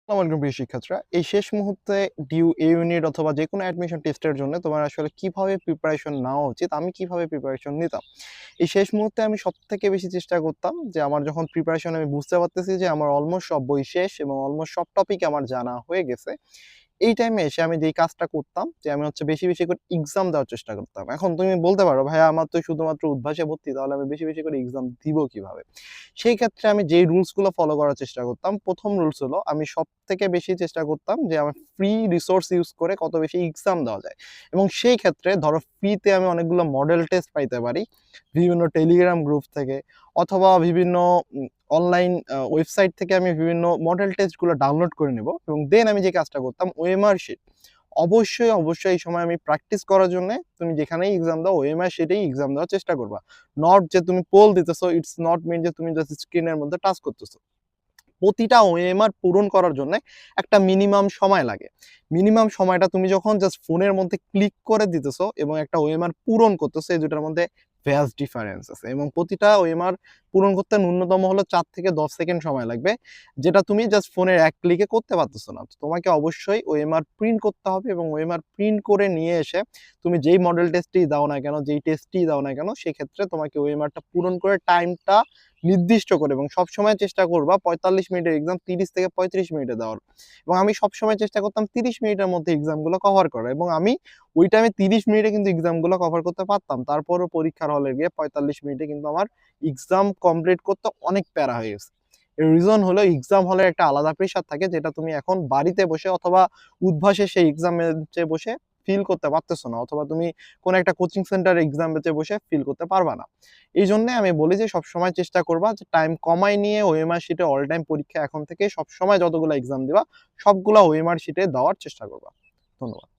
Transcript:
আসসালামু আলাইকুম প্রিয় শিক্ষার্থীরা। এই শেষ মুহূর্তে ডিউ এ ইউনিট অথবা যেকোনো অ্যাডমিশন টেস্টের জন্য তোমার আসলে কিভাবে প্রিপারেশন নেওয়া উচিত, আমি কিভাবে প্রিপারেশন নিতাম। এই শেষ মুহূর্তে আমি সবথেকে বেশি চেষ্টা করতাম যে আমার যখন প্রিপারেশন আমি বুঝতে পারতেছি যে আমার অলমোস্ট সব বই শেষ এবং অলমোস্ট সব টপিক আমার জানা হয়ে গেছে। এই টাইমে এসে আমি যেই কাজটা করতাম যে আমি বেশি, বেশি করে এক্সাম দেওয়ার চেষ্টা করতাম। এখন তুমি বলতে পারো, "ভাইয়া আমার তো শুধুমাত্র উদ্ভাসে ভর্তি, তাহলে আমি বেশি, বেশি করে এক্সাম দিব কিভাবে?" সেই ক্ষেত্রে আমি যেই রুলস গুলো ফলো করার চেষ্টা করতাম, ১ম রুলস হলো আমি সবথেকে বেশি চেষ্টা করতাম যে আমার ফ্রি রিসোর্স ইউজ করে কত বেশি এক্সাম দেওয়া যায়। এবং সেই ক্ষেত্রে ধরো ফ্রিতে আমি অনেকগুলো মডেল টেস্ট পাইতে পারি বিভিন্ন টেলিগ্রাম গ্রুপ থেকে, অথবা বিভিন্ন অনলাইন ওয়েবসাইট থেকে আমি বিভিন্ন মডেল টেস্টগুলো ডাউনলোড করে নেব এবং দেন আমি যে কাজটা করতাম ওএমআর শিট অবশ্যই, অবশ্যই এই সময় আমি প্র্যাকটিস করার জন্যে তুমি যেখানেই এক্সাম দাও ওএমআর শিটেই এক্সাম দেওয়ার চেষ্টা করবা। নট যে তুমি পোল দিতেছো, ইটস নট মিন যে তুমি জাস্ট স্ক্রিনের মধ্যে টাচ করতেছো। প্রতিটা ওএমআর পূরণ করার জন্য একটা মিনিমাম সময় লাগে। মিনিমাম সময়টা তুমি যখন জাস্ট ফোনের মধ্যে ক্লিক করে দিতেছো এবং একটা ওএমআর পূরণ করতেছো, এই দুটার মধ্যে ভ্যাস্ট ডিফারেন্স আছে এবং প্রতিটা ওএমআর পূরণ করতে ন্যূনতম হলো ৪ থেকে ১০ সেকেন্ড সময় লাগবে, যেটা তুমি জাস্ট ফোনের এক ক্লিকে করতে পারতেছো না। তো তোমাকে অবশ্যই ওএমআর প্রিন্ট করতে হবে এবং ওএমআর প্রিন্ট করে নিয়ে এসে তুমি যেই মডেল টেস্টই দাও না কেন, যেই টেস্টই দাও না কেন, সেক্ষেত্রে তোমাকে ওএমআরটা পূরণ করে টাইমটা নির্দিষ্ট করে এবং সবসময় চেষ্টা করবা ৪৫ মিনিটের এক্সাম ৩০ থেকে ৩৫ মিনিটে দেওয়ার। এবং আমি সবসময় চেষ্টা করতাম ৩০ মিনিটের মধ্যে এক্সামগুলো কভার করার এবং আমি ওই টাইমে ৩০ মিনিটে কিন্তু এক্সামগুলো কভার করতে পারতাম। তারপরও পরীক্ষার হলে গিয়ে ৪৫ মিনিটে কিন্তু আমার এক্সাম কমপ্লিট করতে অনেক প্যারা হয়ে গেছে। এর রিজন হলো এক্সাম হলের একটা আলাদা প্রেশার থাকে, যেটা তুমি এখন বাড়িতে বসে অথবা উদ্ভাসে সেই এক্সাম বেঞ্চে বসে ফিল করতে পারতেছো না, অথবা তুমি কোনো একটা কোচিং সেন্টারে এক্সাম বেঞ্চে বসে ফিল করতে পারবা না। এইজন্যে আমি বলি যে সবসময় চেষ্টা করবা যে টাইম কমায় নিয়ে ওএমআর শিটে অল টাইম পরীক্ষা এখন থেকে সবসময় যতগুলা এক্সাম দিবা সবগুলা ওএমআর শিটে দেওয়ার চেষ্টা করবা। ধন্যবাদ।